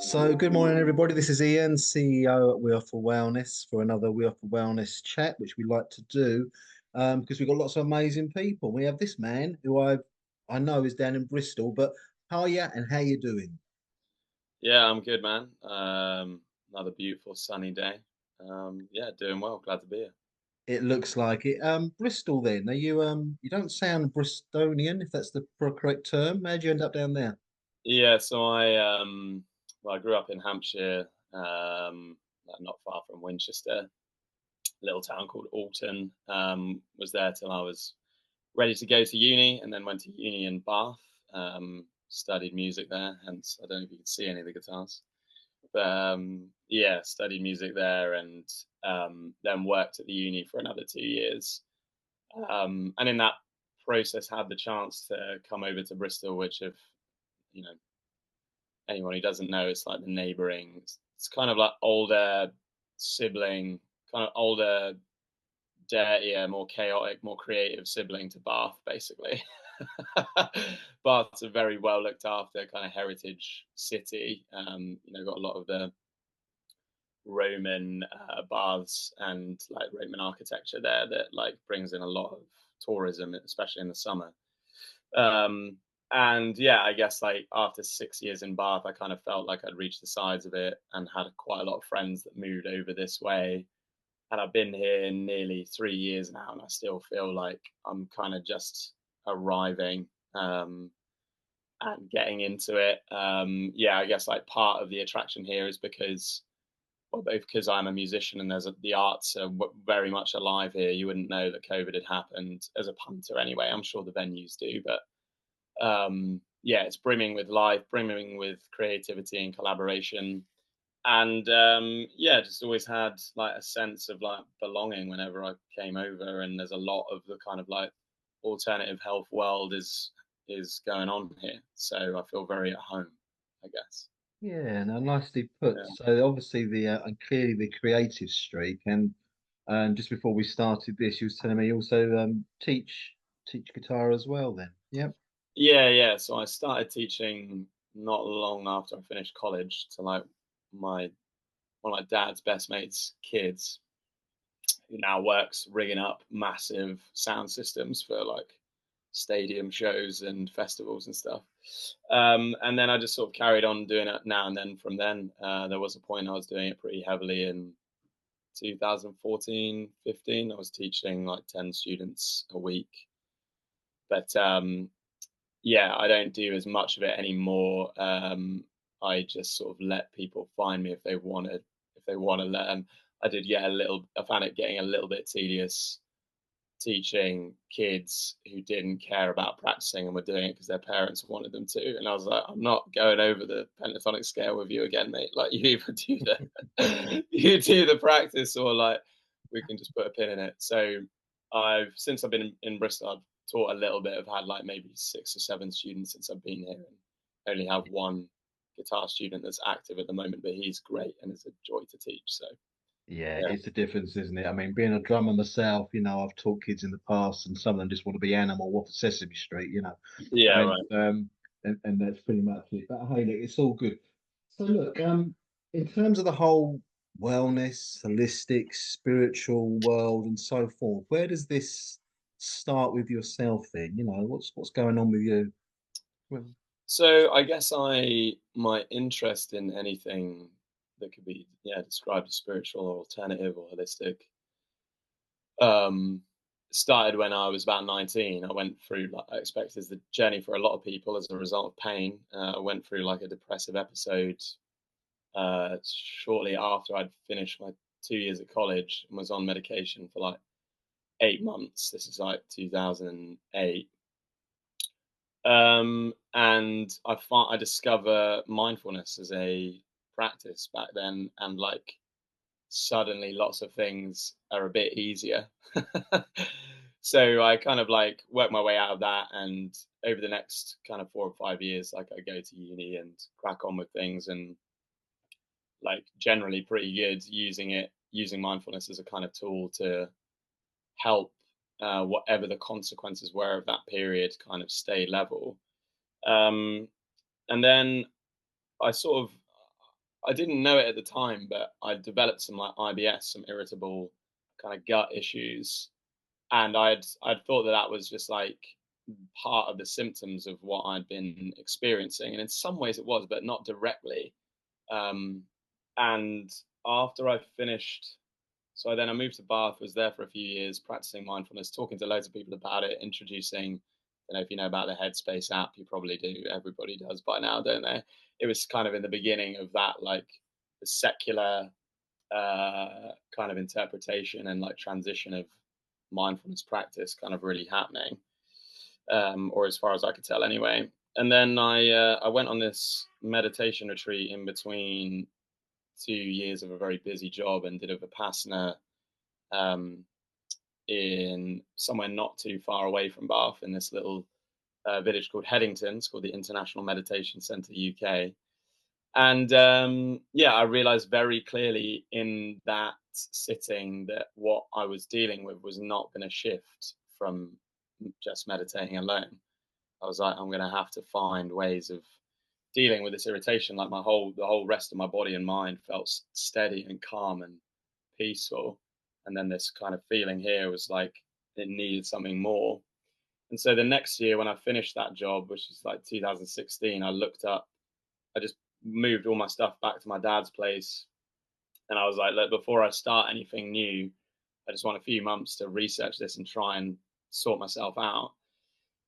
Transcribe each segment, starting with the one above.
So, good morning, everybody. This is Ian, CEO at We Offer Wellness, for another We Offer Wellness chat, which we like to do because we've got lots of amazing people. We have this man who I know is down in Bristol, but how are you and how you doing? Yeah, I'm good, man. Another beautiful sunny day. Yeah, doing well. Glad to be here. It looks like it. Bristol, then. Are you you don't sound Bristolian, if that's the correct term. How'd you end up down there? Yeah, so I grew up in Hampshire, not far from Winchester, little town called Alton. Was there till I was ready to go to uni, and then went to uni in Bath. Studied music there. Hence, I don't know if you can see any of the guitars. But yeah, studied music there, and then worked at the uni for another 2 years. And in that process, had the chance to come over to Bristol, which, if you know anyone who doesn't know, it's like the neighbouring. It's kind of like older sibling, kind of older, dirtier, more chaotic, more creative sibling to Bath, basically. Bath's a very well looked after kind of heritage city. Got a lot of the Roman baths and like Roman architecture there that like brings in a lot of tourism, especially in the summer. Um, and yeah, I guess like after 6 years in Bath, I kind of felt like I'd reached the sides of it and had quite a lot of friends that moved over this way. And I've been here nearly 3 years now, and I still feel like I'm kind of just arriving and getting into it. Yeah, I guess like part of the attraction here is because, well, both because I'm a musician and the arts are very much alive here. You wouldn't know that COVID had happened as a punter anyway. I'm sure the venues do, but yeah, it's brimming with life, brimming with creativity and collaboration. And yeah, just always had like a sense of like belonging whenever I came over. And there's a lot of the kind of like alternative health world is going on here, so I feel very at home, I guess. Yeah, no, nicely put. Yeah. So obviously and clearly the creative streak, and just before we started this, you was telling me you also teach guitar as well. Then, yep. Yeah. So I started teaching not long after I finished college to like my one of my dad's best mates' kids, who now works rigging up massive sound systems for like stadium shows and festivals and stuff. And then I just sort of carried on doing it now and then. From then, there was a point I was doing it pretty heavily in 2014, 15. I was teaching like 10 students a week. But yeah, I don't do as much of it anymore. I just sort of let people find me if they want to learn. I did get a little. I found it getting a little bit tedious teaching kids who didn't care about practicing and were doing it because their parents wanted them to. And I was like, I'm not going over the pentatonic scale with you again, mate. Like, you either do the you do the practice, or like we can just put a pin in it. So I've since I've been in Bristol, I've taught a little bit. I've had like maybe 6 or 7 students since I've been here, and only have one guitar student that's active at the moment, but he's great and it's a joy to teach. So Yeah, yeah. it's a difference, isn't it? I mean, being a drummer myself, I've taught kids in the past, and some of them just want to be animal off of Sesame Street, Yeah, and right. and that's pretty much it. But hey, look, it's all good. So look, in terms of the whole wellness, holistic, spiritual world, and so forth, where does this start with yourself then? What's going on with you? Well, So I guess my interest in anything that could be, yeah, described as spiritual or alternative or holistic um started when I was about 19. I went through, like I expect is the journey for a lot of people, as a result of pain. I went through like a depressive episode shortly after I'd finished my 2 years at college, and was on medication for like 8 months. This is like 2008. And I discover mindfulness as a practice back then, and like suddenly lots of things are a bit easier. So I kind of like work my way out of that, and over the next kind of 4 or 5 years, like I go to uni and crack on with things, and like generally pretty good using mindfulness as a kind of tool to help whatever the consequences were of that period kind of stay level. Um, and then I sort of I didn't know it at the time, but I developed some like IBS, some irritable kind of gut issues, and I'd thought that that was just like part of the symptoms of what I'd been experiencing, and in some ways it was, but not directly. Um, and after I finished, so then I moved to Bath, was there for a few years, practicing mindfulness, talking to loads of people about it, introducing. I don't know if you know about the Headspace app. You probably do. Everybody does by now, don't they? It was kind of in the beginning of that, like the secular kind of interpretation and like transition of mindfulness practice kind of really happening, or as far as I could tell, anyway. And then I went on this meditation retreat in between 2 years of a very busy job and did a vipassana um, in somewhere not too far away from Bath in this little village called Headington. It's called the International Meditation Centre UK. And yeah, I realized very clearly in that sitting that what I was dealing with was not going to shift from just meditating alone. I was like, I'm going to have to find ways of dealing with this irritation. Like the whole rest of my body and mind felt steady and calm and peaceful. And then this kind of feeling here was like it needed something more. And so the next year, when I finished that job, which is like 2016, I looked up, I just moved all my stuff back to my dad's place. And I was like, look, before I start anything new, I just want a few months to research this and try and sort myself out.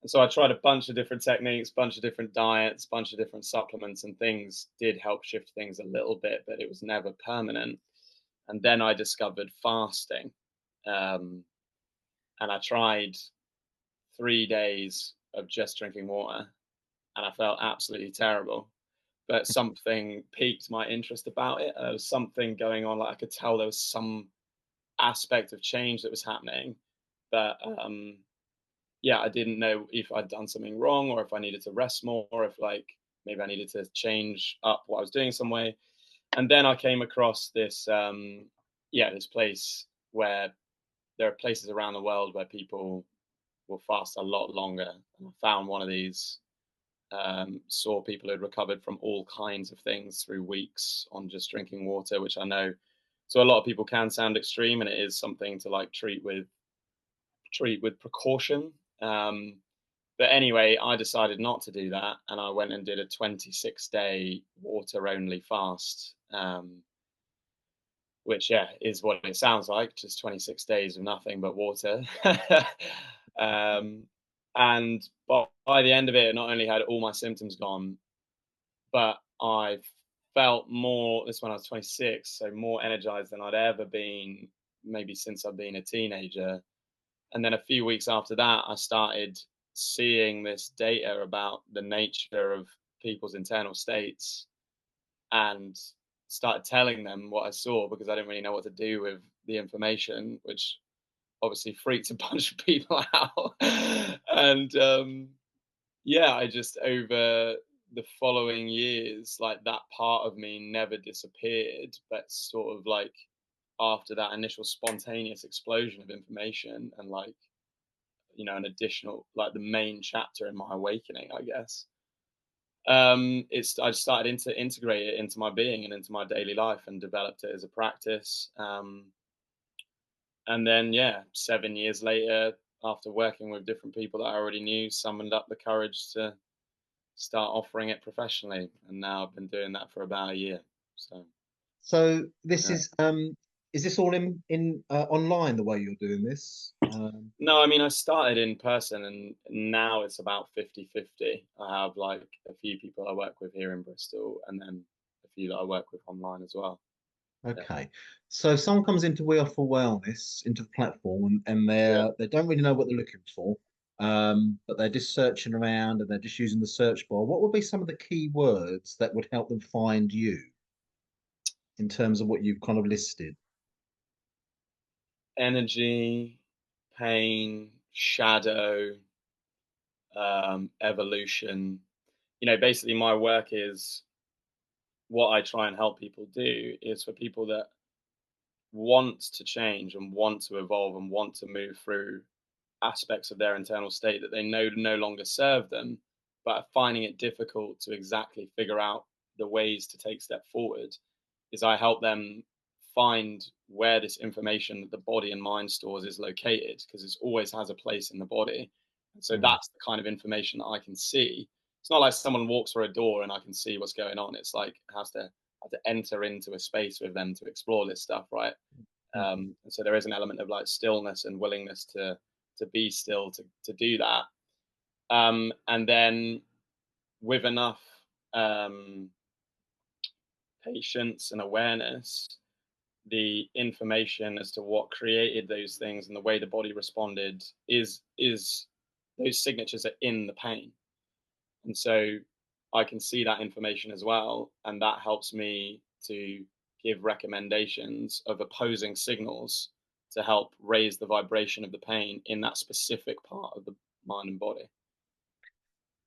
And so I tried a bunch of different techniques, bunch of different diets, bunch of different supplements, and things did help shift things a little bit, but it was never permanent. And then I discovered fasting. Um, and I tried 3 days of just drinking water, and I felt absolutely terrible. But something piqued my interest about it. There was something going on. Like I could tell there was some aspect of change that was happening. But yeah, I didn't know if I'd done something wrong or if I needed to rest more or if like maybe I needed to change up what I was doing some way. And then I came across this yeah, this place where there are places around the world where people will fast a lot longer. And I found one of these, saw people who had recovered from all kinds of things through weeks on just drinking water, which I know to a lot of people can sound extreme, and it is something to like treat with precaution. But anyway, I decided not to do that, and I went and did a 26-day water only fast, which yeah is what it sounds like, just 26 days of nothing but water. um, and by the end of it, not only had all my symptoms gone, but I felt more. This when I was 26, so more energized than I'd ever been, maybe since I've been a teenager. And then a few weeks after that, I started seeing this data about the nature of people's internal states and started telling them what I saw because I didn't really know what to do with the information, which obviously freaked a bunch of people out. And yeah, I just over the following years, like that part of me never disappeared, but sort of like after that initial spontaneous explosion of information and like an additional like the main chapter in my awakening, I guess. It's I started to integrate it into my being and into my daily life and developed it as a practice. And then yeah, 7 years later, after working with different people that I already knew, summoned up the courage to start offering it professionally, and now I've been doing that for about a year. So So this yeah. is this all in online the way you're doing this? No, I mean I started in person, and now it's about 50-50. I have like a few people I work with here in Bristol, and then a few that I work with online as well. Yeah, Okay. So if someone comes into We Offer Wellness into the platform and yeah. they don't really know what they're looking for, but they're just searching around and they're just using the search bar. What would be some of the key words that would help them find you in terms of what you've kind of listed? Energy, pain, shadow, evolution. Basically, my work is what I try and help people do is for people that want to change and want to evolve and want to move through aspects of their internal state that they know no longer serve them, but finding it difficult to exactly figure out the ways to take step forward, is I help them find where this information that the body and mind stores is located, because it always has a place in the body. And so Mm. that's the kind of information that I can see. It's not like someone walks through a door and I can see what's going on. It's like it has to enter into a space with them to explore this stuff, right? Mhm. And so there is an element of like stillness and willingness to be still to do that. And then with enough um, patience and awareness, the information as to what created those things and the way the body responded is those signatures are in the pain. And so I can see that information as well, and that helps me to give recommendations of opposing signals to help raise the vibration of the pain in that specific part of the mind and body.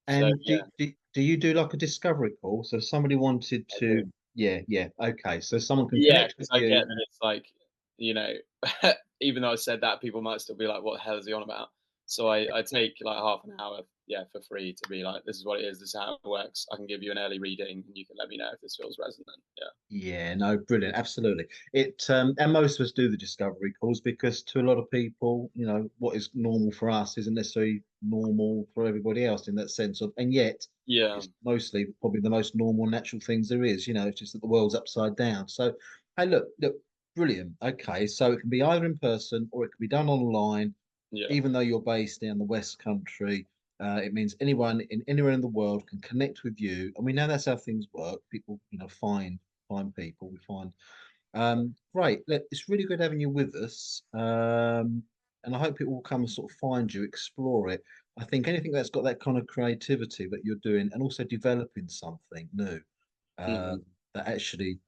So And yeah, do you do like a discovery call? So if somebody wanted I to, do. yeah, yeah, okay. So someone can Yeah, connect because with I you. get that it's like, you know, even though I said that, people might still be like, "What the hell is he on about?" So I take like half an hour, yeah, for free to be like, "This is what it is. This is how it works. I can give you an early reading, and you can let me know if this feels resonant." Yeah, Yeah, no, brilliant, absolutely. It and most of us do the discovery calls because to a lot of people, what is normal for us isn't necessarily normal for everybody else in that sense of, and yet yeah, it's mostly probably the most normal, natural things there is. It's just that the world's upside down. So, hey, look, brilliant. Okay, so it can be either in person or it can be done online, yeah. even though you're based in the West Country. It means anyone in anywhere in the world can connect with you, and we know that's how things work. People, find people. We find great. Look, it's really good having you with us, and I hope it will come and sort of find you, explore it. I think anything that's got that kind of creativity that you're doing, and also developing something new Hmm. that actually,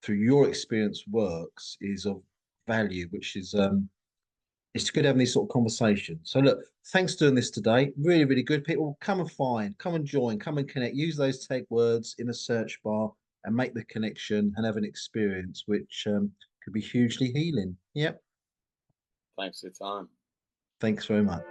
through your experience, works is of value, which is it's good having these sort of conversations. So look, thanks for doing this today. Really, really good. People come and find, come and join, come and connect. Use those tag words in a search bar and make the connection and have an experience which could be hugely healing. Yep. Thanks for your time. Thanks very much.